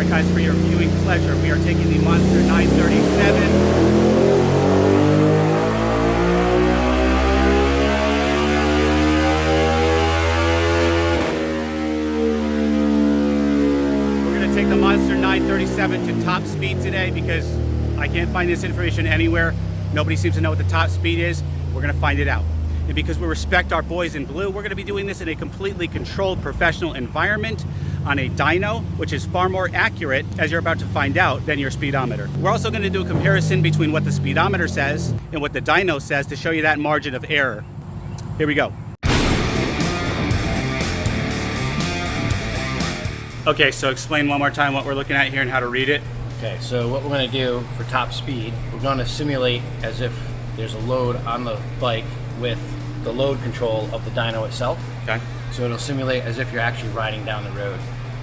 Alright guys, for your viewing pleasure, we are taking the Monster 937. Take the Monster 937 to top speed today because I can't find this information anywhere. Nobody seems to know what the top speed is. We're gonna find it out. And because we respect our boys in blue, we're gonna be doing this in a completely controlled professional environment on a dyno, which is far more accurate, as you're about to find out, than your speedometer. We're also gonna do a comparison between what the speedometer says and what the dyno says to show you that margin of error. Here we go. Okay, so explain one more time what we're looking at here and how to read it. Okay, so what we're going to do for top speed, we're going to simulate as if there's a load on the bike with the load control of the dyno itself. Okay. So it'll simulate as if you're actually riding down the road.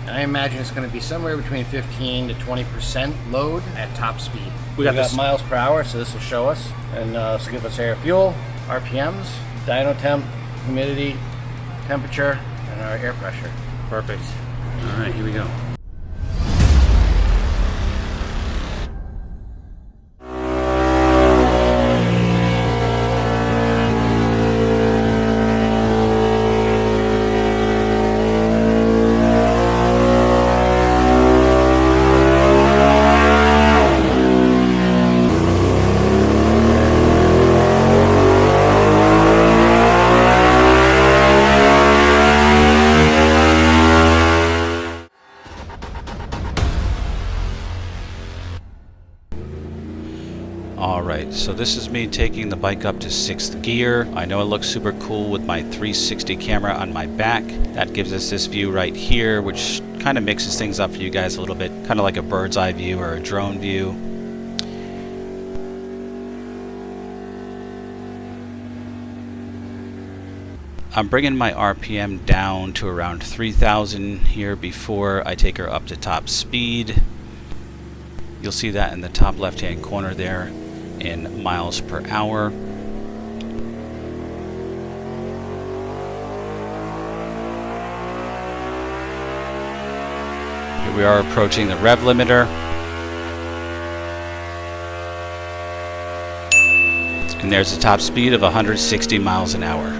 And I imagine it's going to be somewhere between 15 to 20% load at top speed. We got miles per hour, so this will show us. And this will give us air, fuel, RPMs, dyno temp, humidity, temperature, and our air pressure. Perfect. All right, here we go. Alright, so this is me taking the bike up to 6th gear. I know it looks super cool with my 360 camera on my back. That gives us this view right here, which kind of mixes things up for you guys a little bit, kind of like a bird's eye view or a drone view. I'm bringing my RPM down to around 3,000 here before I take her up to top speed. You'll see that in the top left hand corner there in miles per hour. Here we are approaching the rev limiter. And there's the top speed of 160 miles an hour.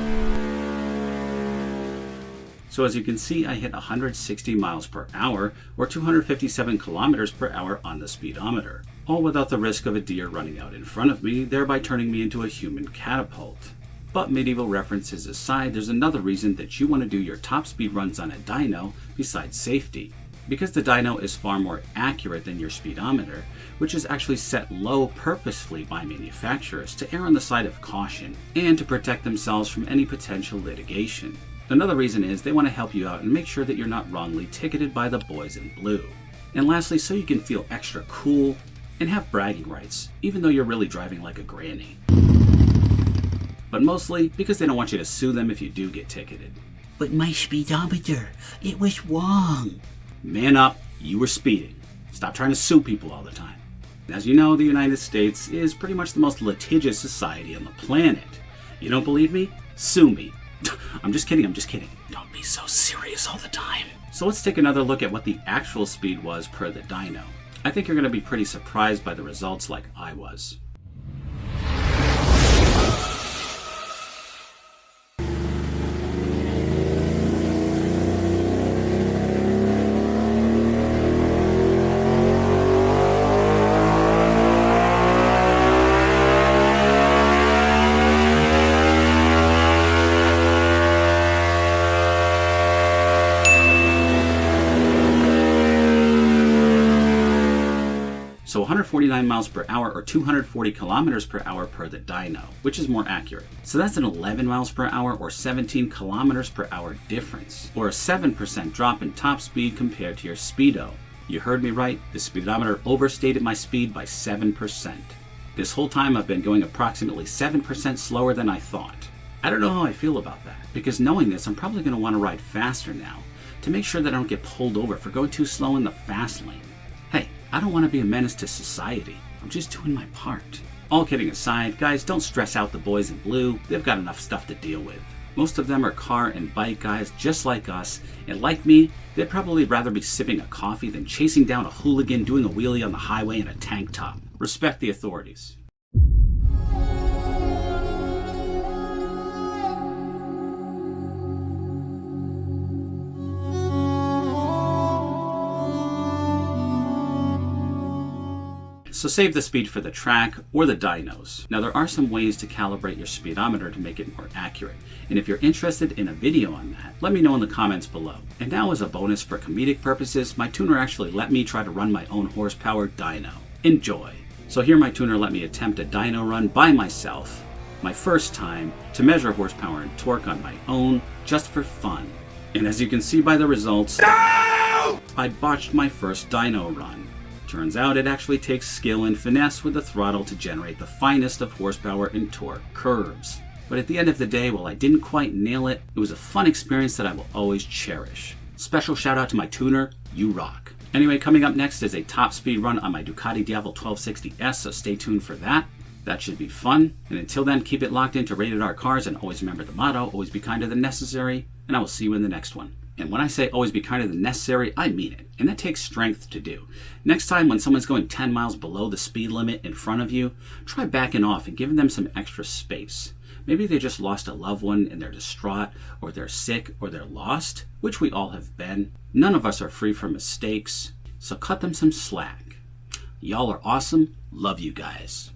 So as you can see, I hit 160 miles per hour or 257 kilometers per hour on the speedometer, all without the risk of a deer running out in front of me, thereby turning me into a human catapult. But medieval references aside, there's another reason that you want to do your top speed runs on a dyno besides safety. Because the dyno is far more accurate than your speedometer, which is actually set low purposefully by manufacturers to err on the side of caution and to protect themselves from any potential litigation. Another reason is they want to help you out and make sure that you're not wrongly ticketed by the boys in blue. And lastly, so you can feel extra cool and have bragging rights, even though you're really driving like a granny. But mostly because they don't want you to sue them if you do get ticketed. But my speedometer, it was wrong. Man up, you were speeding. Stop trying to sue people all the time. As you know, the United States is pretty much the most litigious society on the planet. You don't believe me? Sue me. I'm just kidding. Don't be so serious all the time. So let's take another look at what the actual speed was per the dyno. I think you're going to be pretty surprised by the results like I was. So 149 miles per hour or 240 kilometers per hour per the dyno, which is more accurate. So that's an 11 miles per hour or 17 kilometers per hour difference, or a 7% drop in top speed compared to your speedo. You heard me right, the speedometer overstated my speed by 7%. This whole time I've been going approximately 7% slower than I thought. I don't know how I feel about that, because knowing this, I'm probably going to want to ride faster now, to make sure that I don't get pulled over for going too slow in the fast lane. Hey, I don't want to be a menace to society. I'm just doing my part. All kidding aside, guys, don't stress out the boys in blue. They've got enough stuff to deal with. Most of them are car and bike guys just like us, and like me, they'd probably rather be sipping a coffee than chasing down a hooligan doing a wheelie on the highway in a tank top. Respect the authorities. So save the speed for the track or the dynos. Now there are some ways to calibrate your speedometer to make it more accurate. And if you're interested in a video on that, let me know in the comments below. And now as a bonus for comedic purposes, my tuner actually let me try to run my own horsepower dyno. Enjoy. So here my tuner let me attempt a dyno run by myself, my first time, to measure horsepower and torque on my own, just for fun. And as you can see by the results, I botched my first dyno run. Turns out it actually takes skill and finesse with the throttle to generate the finest of horsepower and torque curves. But at the end of the day, while I didn't quite nail it, it was a fun experience that I will always cherish. Special shout out to my tuner, you rock. Anyway, coming up next is a top speed run on my Ducati Diavol 1260S, so stay tuned for that. That should be fun. And until then, keep it locked into Rated R Cars, and always remember the motto, always be kinder than necessary, and I will see you in the next one. And when I say always be kinder than necessary, I mean it. And that takes strength to do. Next time when someone's going 10 miles below the speed limit in front of you, try backing off and giving them some extra space. Maybe they just lost a loved one and they're distraught, or they're sick, or they're lost, which we all have been. None of us are free from mistakes, so cut them some slack. Y'all are awesome. Love you guys.